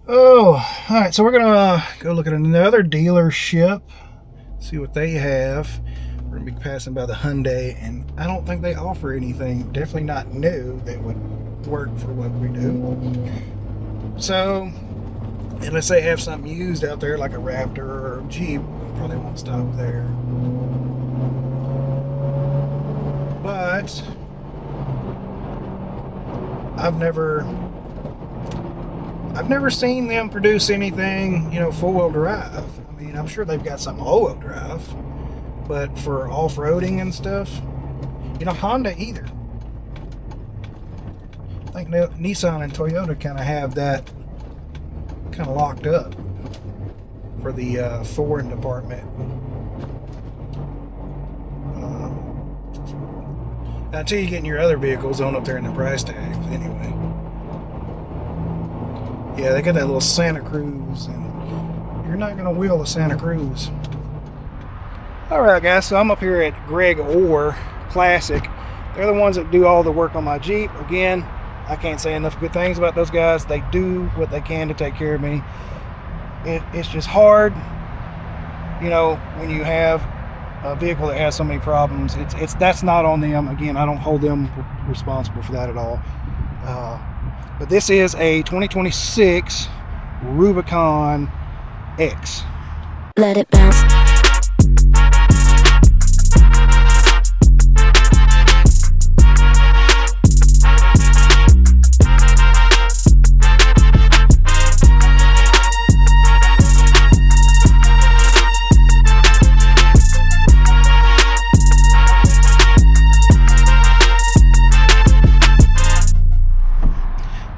Oh, all right. So we're gonna go look at another dealership, see what they have. We're gonna be passing by the Hyundai, and I don't think they offer anything, definitely not new, that would work for what we do. So, unless they have something used out there like a Raptor or a Jeep, we probably won't stop there. But I've never seen them produce anything, four-wheel drive. I mean, I'm sure they've got some all-wheel drive, but for off-roading and stuff, Honda either. I think Nissan and Toyota kind of have that kind of locked up for the foreign department. Until you get in your other vehicles on up there in the price tags, anyway. Yeah, they got that little Santa Cruz, and you're not going to wheel a Santa Cruz. Alright guys, so I'm up here at Greg Orr Classic. They're the ones that do all the work on my Jeep. Again, I can't say enough good things about those guys. They do what they can to take care of me. It's just hard, when you have a vehicle that has so many problems. That's not on them. Again, I don't hold them responsible for that at all. But this is a 2026 Rubicon X. Let it bounce.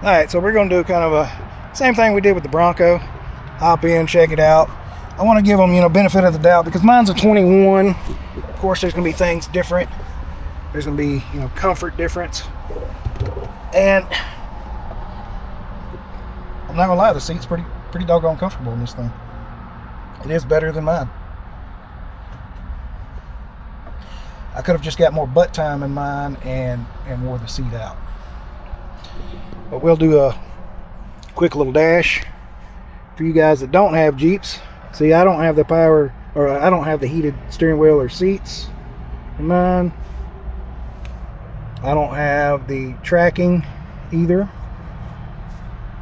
Alright, so we're going to do kind of a same thing we did with the Bronco. Hop in, check it out. I want to give them, benefit of the doubt because mine's a 21. Of course, there's going to be things different. There's going to be, comfort difference. And I'm not going to lie, the seat's pretty doggone comfortable in this thing. It is better than mine. I could have just got more butt time in mine and wore the seat out. But we'll do a quick little dash for you guys that don't have Jeeps. See, I don't have the power, or I don't have the heated steering wheel or seats in mine. I don't have the tracking either,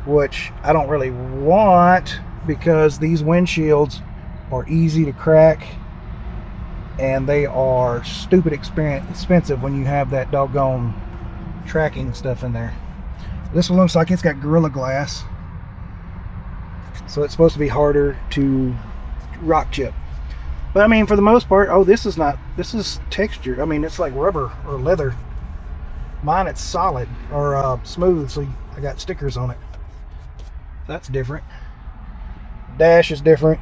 which I don't really want because these windshields are easy to crack and they are stupid expensive when you have that doggone tracking stuff in there. This one looks like it's got Gorilla Glass, so it's supposed to be harder to rock chip. But I mean, for the most part, this is texture. I mean, it's like rubber or leather. Mine, it's solid or smooth, so I got stickers on it. That's different. Dash is different.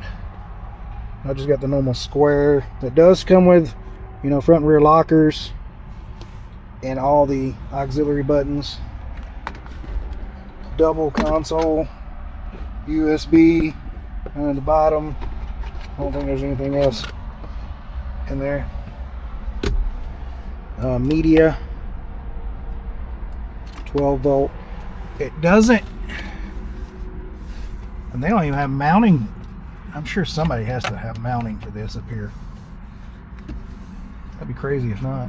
I just got the normal square. It does come with, front and rear lockers and all the auxiliary buttons. Double console, USB on the bottom. I don't think there's anything else in there. Media, 12 volt. It doesn't, and they don't even have mounting. I'm sure somebody has to have mounting for this up here. That'd be crazy if not.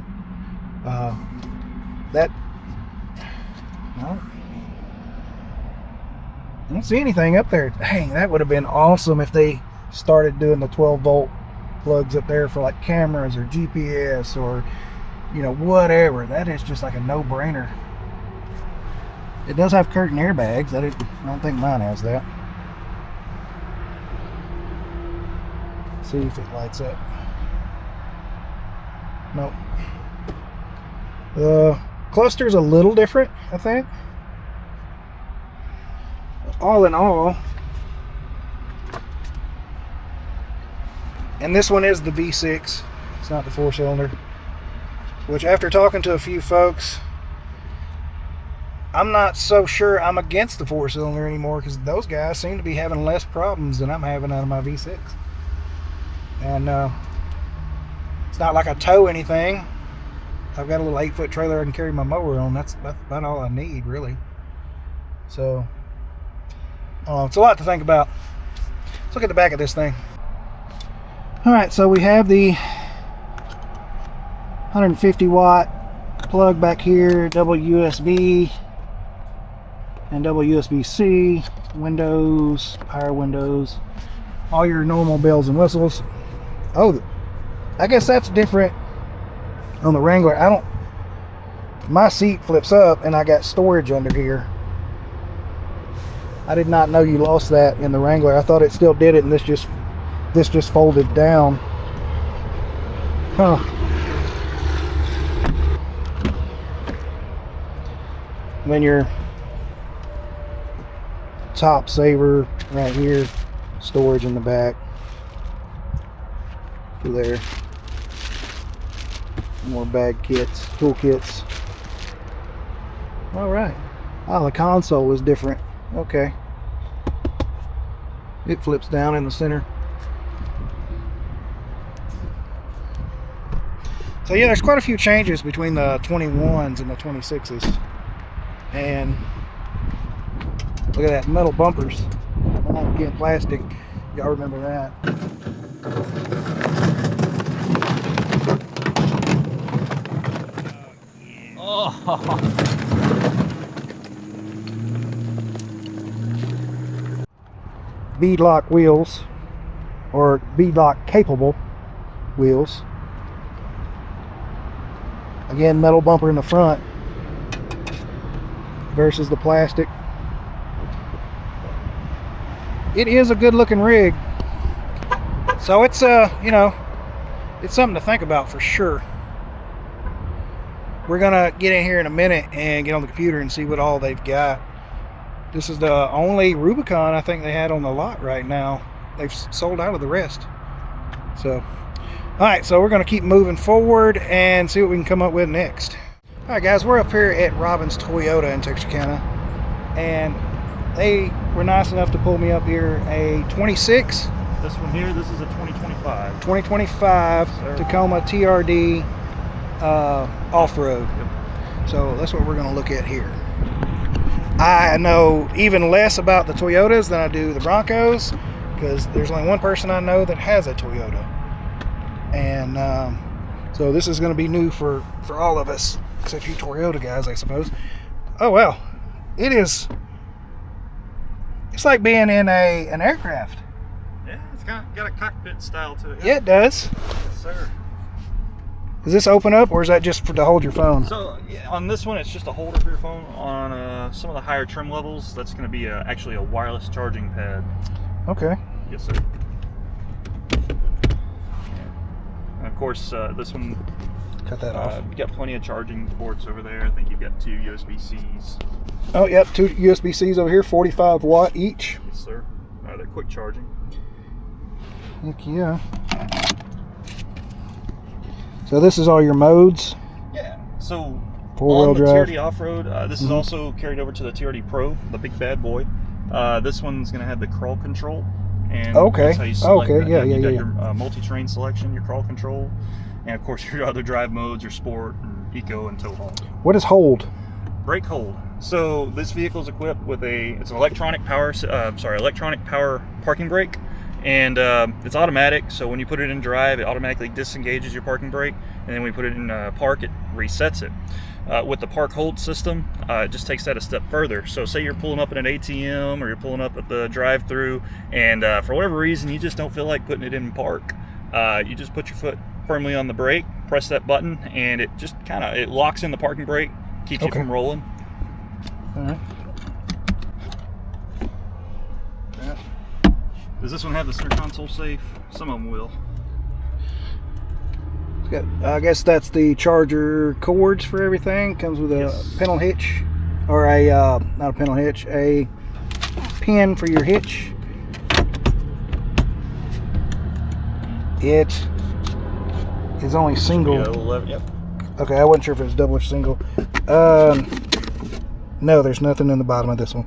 I don't see anything up there. Dang, that would have been awesome if they started doing the 12 volt plugs up there for like cameras or GPS or whatever. That is just like a no-brainer. It does have curtain airbags. I don't think mine has that. Let's see if it lights up. Nope. The cluster's a little different, I think. All in all, and this one is the V6, it's not the 4-cylinder, which after talking to a few folks, I'm not so sure I'm against the 4-cylinder anymore because those guys seem to be having less problems than I'm having out of my V6. And it's not like I tow anything. I've got a little 8-foot trailer I can carry my mower on. That's about all I need, really. So It's a lot to think about. Let's look at the back of this thing. All right, so we have the 150 watt plug back here, double USB and double USB-C, windows, power windows, all your normal bells and whistles. Oh, I guess that's different on the Wrangler. My seat flips up and I got storage under here. I did not know you lost that in the Wrangler. I thought it still did it, and this just folded down. Huh. And then your top saver right here, storage in the back. Through there. More bag kits, tool kits. All right. Oh, the console is different. Okay. It flips down in the center. So yeah, there's quite a few changes between the 21s and the 26s. And look at that, metal bumpers. Again, plastic. Y'all remember that. Oh. Beadlock wheels, or beadlock capable wheels. Again, metal bumper in the front versus the plastic. It is a good looking rig. So it's you know, it's something to think about for sure. We're gonna get in here in a minute and get on the computer and see what all they've got. This is the only Rubicon I think they had on the lot right now. They've sold out of the rest. So, all right, so we're gonna keep moving forward and see what we can come up with next. All right, guys, we're up here at Robin's Toyota in Texarkana, and they were nice enough to pull me up here a 26. This one here, this is a 2025. 2025 Tacoma TRD off-road. Yep. So that's what we're gonna look at here. I know even less about the Toyotas than I do the Broncos, because there's only one person I know that has a Toyota. And so this is going to be new for all of us, except you Toyota guys, I suppose. Oh, well, it's like being in an aircraft. Yeah, it's got a cockpit style to it. Yeah, it does. Yes, sir. Does this open up, or is that just to hold your phone? So yeah, on this one, it's just a holder for your phone. On some of the higher trim levels, that's going to be actually a wireless charging pad. Okay. Yes, sir. And of course, this one. Cut that off. You got plenty of charging ports over there. I think you've got 2 USB-Cs. Oh, yep, 2 USB-Cs over here, 45 watt each. Yes, sir. They're quick charging. Heck yeah. So this is all your modes? Yeah. So four-wheel drive. TRD off-road, this is also carried over to the TRD Pro, the big bad boy. This one's going to have the crawl control. And okay. That's how you select okay. that. Yeah. You got your multi-terrain selection, your crawl control, and of course your other drive modes, your sport, and eco, and tow haul. What is hold? Brake hold. So this vehicle is equipped with it's an electronic power parking brake. And it's automatic, so when you put it in drive, it automatically disengages your parking brake, and then when you put it in park, it resets it. With the park hold system, it just takes that a step further. So say you're pulling up at an ATM, or you're pulling up at the drive-through, and for whatever reason you just don't feel like putting it in park, you just put your foot firmly on the brake, press that button, and it just it locks in the parking brake, keeps you from rolling. All right. Does this one have the center console safe? Some of them will. I guess that's the charger cords for everything. Comes with a pintle hitch, or not a pintle hitch, a pin for your hitch. It is only single. Yep. Okay, I wasn't sure if it was double or single. No, there's nothing in the bottom of this one.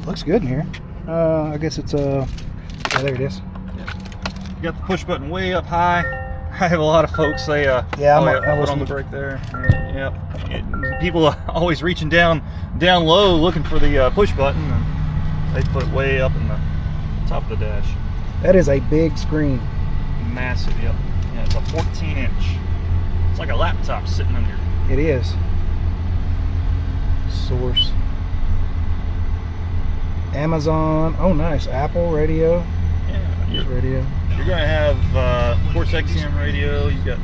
Looks good in here. I guess it's yeah, there it is. You got the push button way up high. I have a lot of folks say, Yeah, oh, I put was on the brake there. Yeah. People are always reaching down low looking for the push button, and they put it way up in the top of the dash. That is a big screen. Massive, yep. Yeah, it's a 14-inch. It's like a laptop sitting under. It is. Source. Amazon. Oh, nice. Apple radio. Yeah. Radio. You're going to have, of course, XM radio. You've got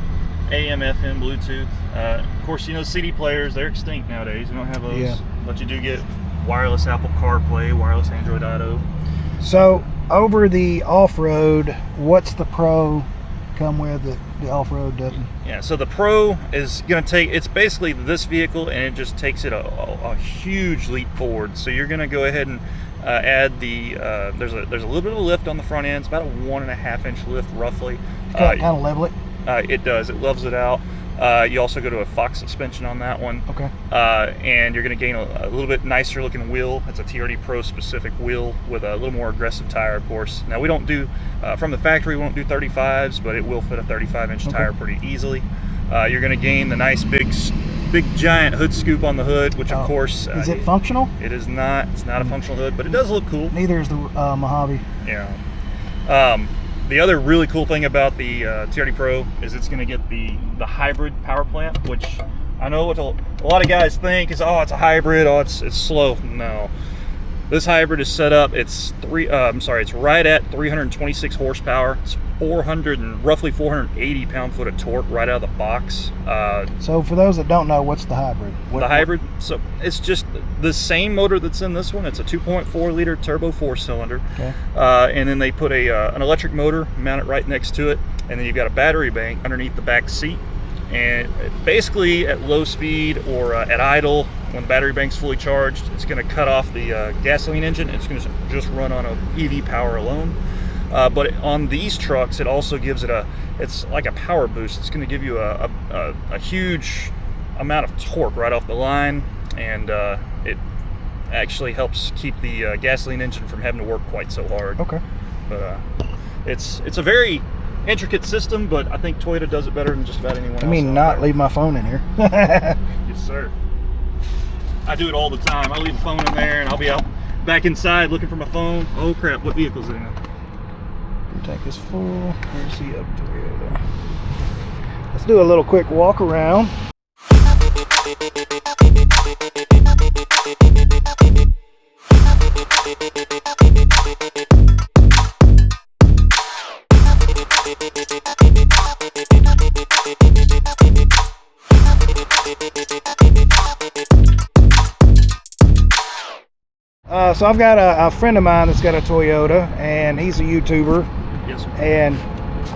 AM, FM, Bluetooth. Of course, you know, CD players, they're extinct nowadays. You don't have those. Yeah. But you do get wireless Apple CarPlay, wireless Android Auto. So, over the off-road, what's the Pro come with that the off-road doesn't? Yeah, so the Pro is going to take, it's basically this vehicle, and it just takes it a huge leap forward. So you're going to go ahead and add the, there's a little bit of a lift on the front end. It's about a 1.5-inch lift roughly. Kind of level it? It does, it levels it out. You also go to a Fox suspension on that one. Okay. And you're going to gain a little bit nicer looking wheel. It's a TRD Pro specific wheel with a little more aggressive tire, of course. Now we don't do, from the factory, we won't do 35s, but it will fit a 35-inch tire pretty easily. You're going to gain the nice big giant hood scoop on the hood, which of course... is it functional? It is not. It's not a functional hood, but it does look cool. Neither is the Mojave. Yeah. The other really cool thing about the TRD Pro is it's going to get the hybrid power plant, which I know what a lot of guys think is, oh, it's a hybrid, oh, it's slow. No, this hybrid is set up. It's right at 326 horsepower. It's roughly 480 pound-foot of torque right out of the box. So for those that don't know, what's the hybrid? Hybrid, so it's just the same motor that's in this one. It's a 2.4 liter turbo 4-cylinder. Okay. And then they put an electric motor, mount it right next to it, and then you've got a battery bank underneath the back seat. And basically at low speed or at idle, when the battery bank's fully charged, it's going to cut off the gasoline engine. It's going to just run on EV power alone. But on these trucks, it also gives it it's like a power boost. It's going to give you a huge amount of torque right off the line, and it actually helps keep the gasoline engine from having to work quite so hard. Okay. But it's a very intricate system, but I think Toyota does it better than just about anyone else. I mean, not leave my phone in here. Yes, sir. I do it all the time. I leave the phone in there, and I'll be out back inside looking for my phone. Oh crap! What vehicle's in it? Tank is full. Where's the up Toyota? Let's do a little quick walk around. So I've got a friend of mine that's got a Toyota, and he's a YouTuber. Yes, sir. And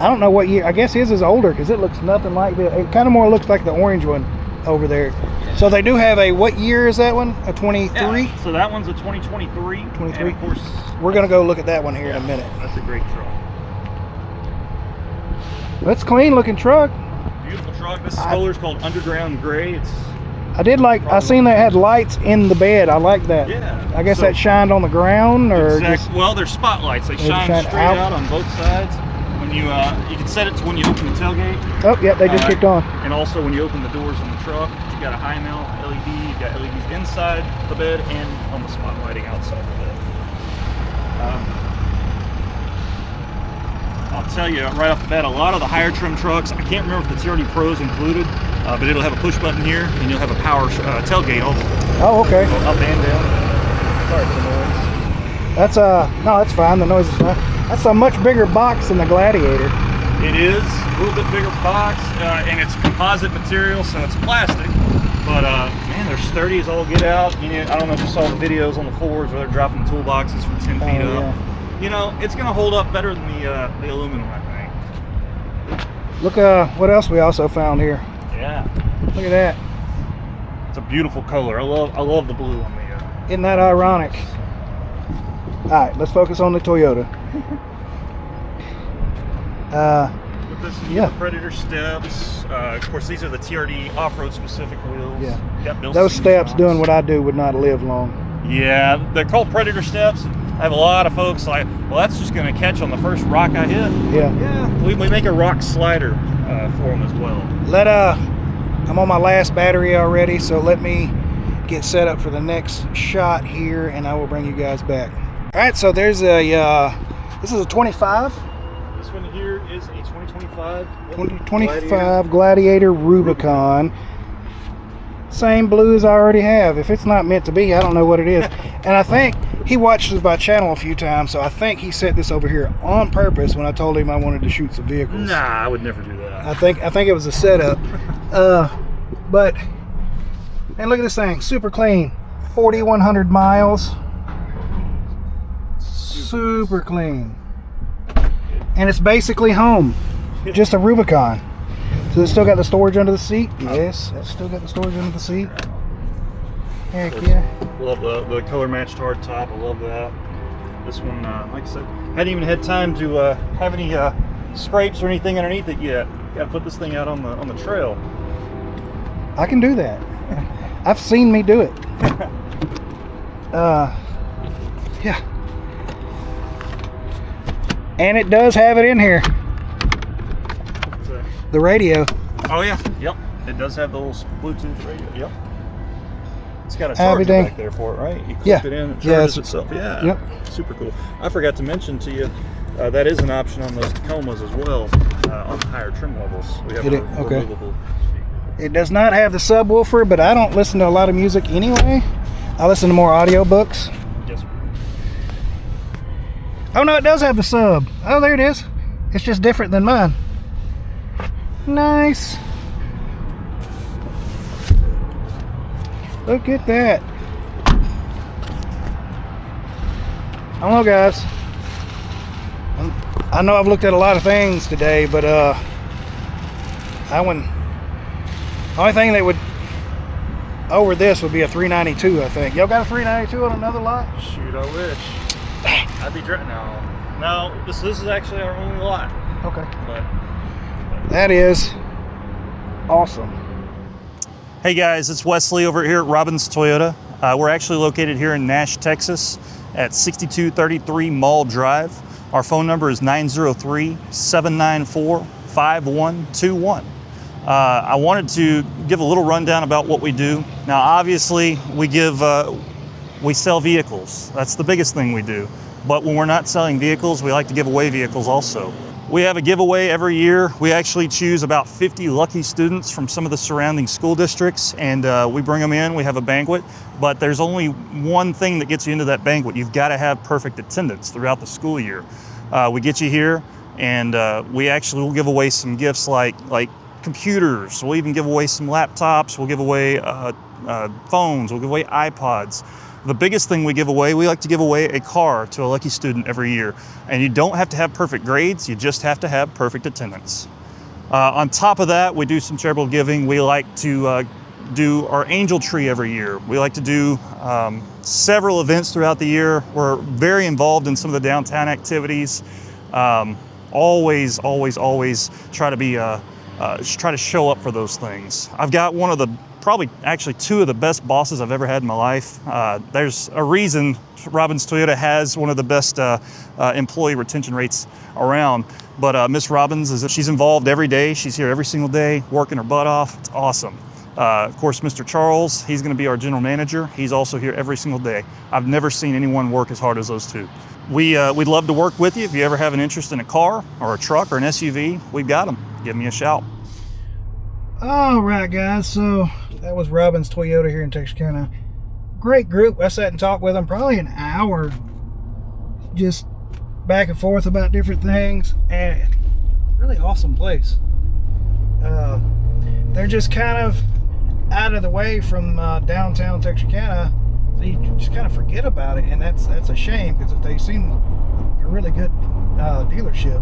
I don't know what year. I guess his is older because it looks nothing like the. It kind of more looks like the orange one over there. So they do have a. What year is that one? A 23? Yeah, so that one's a 2023. 23. Of course, we're gonna go look at that one here in a minute. That's a great truck. That's a clean looking truck. Beautiful truck. This color's called Underground Gray. I seen that had lights in the bed. I like that. Yeah. I guess that shined on the ground, or well, they're spotlights. They shine straight out on both sides. When you can set it to when you open the tailgate. Oh, yeah, they just kicked on. And also when you open the doors on the truck, you've got a high mount LED. You've got LEDs inside the bed and on the spotlighting outside the bed. I'll tell you right off the bat, a lot of the higher trim trucks, I can't remember if the TRD Pro is included, but it'll have a push button here, and you'll have a power tailgate also. Oh, okay. Go up and down. Sorry for the noise. That's no, that's fine. The noise is fine. That's a much bigger box than the Gladiator. It is a little bit bigger box, and it's composite material, so it's plastic. But man, they're sturdy as all get out. You know, I don't know if you saw the videos on the Fords where they're dropping toolboxes from 10 feet up. Yeah. You know, it's going to hold up better than the aluminum, I think. Look, what else we also found here? Yeah. Look at that. It's a beautiful color. I love the blue on the. Isn't that ironic? All right, let's focus on the Toyota. With this, you have Predator steps. Of course, these are the TRD off-road specific wheels. Yeah. Those steps doing what I do would not live long. Yeah, they're called Predator steps. I have a lot of folks like, well, that's just going to catch on the first rock I hit. Yeah. We make a rock slider for them as well. I'm on my last battery already, so let me get set up for the next shot here, and I will bring you guys back. All right, so there's this is a 25. This one here is a 2025 2025 Gladiator Rubicon. Same blue as I already have. If it's not meant to be, I don't know what it is. And I think he watches my channel a few times, so I think he set this over here on purpose when I told him I wanted to shoot some vehicles. Nah, I would never do that. I think it was a setup. But and look at this thing, super clean, 4,100 miles, super clean, and it's basically home, just a Rubicon. So it's still got the storage under the seat. Yes, it's still got the storage under the seat. Heck yeah. Love the color matched hard top. I love that. This one, like I said, hadn't even had time to have any scrapes or anything underneath it yet. Got to put this thing out on the trail. I can do that. I've seen me do it. Yeah. And it does have it in here. The radio. Oh yeah. Yep. It does have the little Bluetooth radio. Yep. It's got a charger back there for it, right? You clip it in, it charges itself. Yeah. Yep. Super cool. I forgot to mention to you, that is an option on those Tacomas as well, on higher trim levels. We have a removable. It does not have the subwoofer, but I don't listen to a lot of music anyway. I listen to more audiobooks. Yes, sir. Oh no, it does have the sub. Oh, there it is. It's just different than mine. Nice. Look at that. I don't know, guys. I know I've looked at a lot of things today, but the only thing that would over this would be a 392, I think. Y'all got a 392 on another lot? Shoot, I wish. I'd be dreading now. No, this is actually our only lot. Okay. But that is awesome. Hey guys, it's Wesley over here at Robbins Toyota. We're actually located here in Nash, Texas at 6233 Mall Drive. Our phone number is 903-794-5121. I wanted to give a little rundown about what we do. Now, obviously, we sell vehicles. That's the biggest thing we do. But when we're not selling vehicles, we like to give away vehicles also. We have a giveaway every year. We actually choose about 50 lucky students from some of the surrounding school districts, and we bring them in. We have a banquet, but there's only one thing that gets you into that banquet. You've got to have perfect attendance throughout the school year. We get you here, and we actually will give away some gifts like computers. We'll even give away some laptops. We'll give away phones. We'll give away iPods. The biggest thing we give away, we like to give away a car to a lucky student every year. And you don't have to have perfect grades, you just have to have perfect attendance. On top of that, we do some charitable giving. We like to do our angel tree every year. We like to do several events throughout the year. We're very involved in some of the downtown activities. Always try to be try to show up for those things. I've got probably actually two of the best bosses I've ever had in my life. There's a reason Robbins Toyota has one of the best employee retention rates around. But Miss Robbins, she's involved every day. She's here every single day, working her butt off. It's awesome. Of course, Mr. Charles, he's going to be our general manager. He's also here every single day. I've never seen anyone work as hard as those two. We'd love to work with you. If you ever have an interest in a car or a truck or an SUV, we've got them. Give me a shout. All right, guys. So that was Robbins Toyota here in Texarkana. Great group. I sat and talked with them probably an hour, just back and forth about different things, and really awesome place. They're just kind of out of the way from downtown Texarkana, so you just kind of forget about it, and that's a shame because they seem a really good dealership.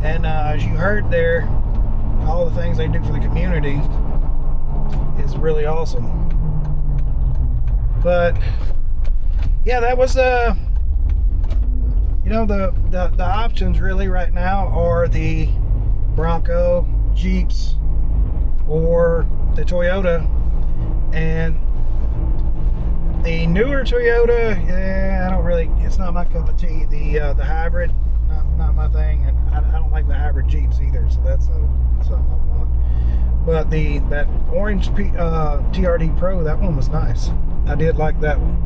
And as you heard there, all the things they do for the community is really awesome. But yeah, that was the options really right now are the Bronco, Jeeps, or the Toyota. And The newer Toyota, yeah, I don't really, it's not my cup of tea. The hybrid, not my thing, and I don't like the hybrid Jeeps either, so that's something I want. But that orange TRD Pro, that one was nice. I did like that one.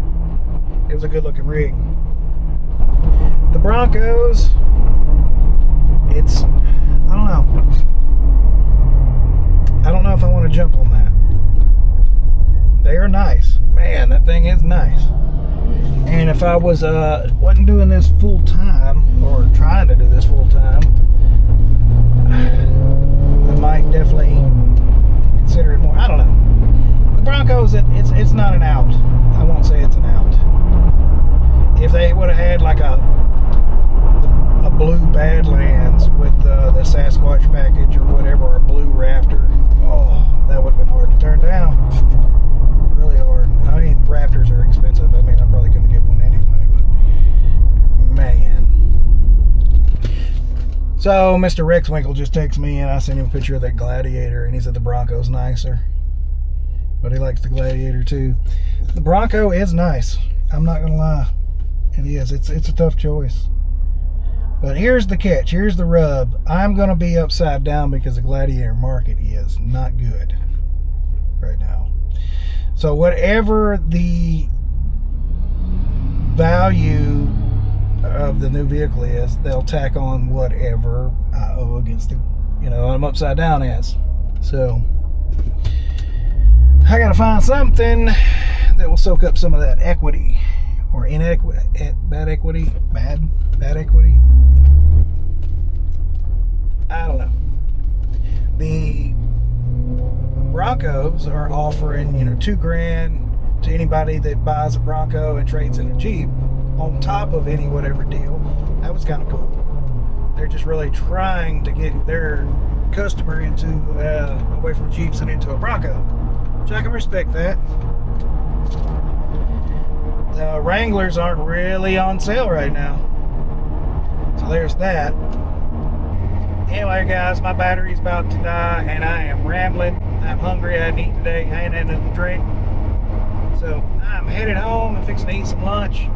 It was a good looking rig. The Broncos, it's, I don't know. I don't know if I want to jump on that. They are nice. Man, that thing is nice. And if I wasn't doing this full time, or trying to do this full time, I might definitely consider it more. I don't know. The Broncos, it's not an out. I won't say it's an out. If they would have had like a blue Badlands with the Sasquatch package or whatever, or a blue Raptor, oh, that would have been hard to turn down. Really hard. I mean, Raptors are expensive. I mean, I probably couldn't get one anyway, but man. So Mr. Rex Winkle just texted me and I sent him a picture of that Gladiator and he said the Bronco's nicer, but he likes the Gladiator too. The Bronco is nice. I'm not gonna lie. It is. It's a tough choice. But here's the catch. Here's the rub. I'm gonna be upside down because the Gladiator market is not good right now. So whatever the value of the new vehicle is, they'll tack on whatever I owe against the, I'm upside down as. So I gotta find something that will soak up some of that equity or bad equity. I don't know. The Broncos are offering, $2,000 to anybody that buys a Bronco and trades in a Jeep on top of any whatever deal. That was kind of cool. They're just really trying to get their customer into away from Jeeps and into a Bronco, which I can respect that. The Wranglers aren't really on sale right now, so there's that. Anyway, guys, my battery's about to die and I am rambling. I'm hungry. I didn't eat today. I ain't had nothing to drink. So I'm headed home and fixing to eat some lunch.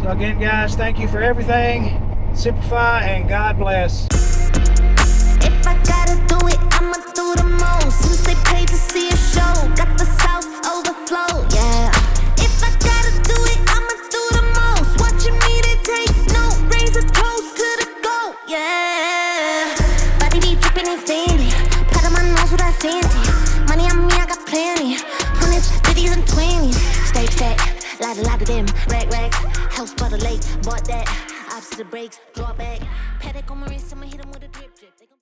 So again, guys, thank you for everything. Simplify and God bless. If I gotta do it, I'ma do the most. Since they paid to see a show, got the South overflow, yeah. If I gotta do it, I'ma do the most. Watching me, they take note, raise a toast to the goat, yeah. Body be dripping and Fendi, pat on my nose with that Fendi. Money on me, I got plenty. 100s, 50s, and 20s. Stay stack, lot of them. Rags, house by the lake, bought that. Opposite the brakes, draw back. Paddock on my wrist, I'ma hit him with a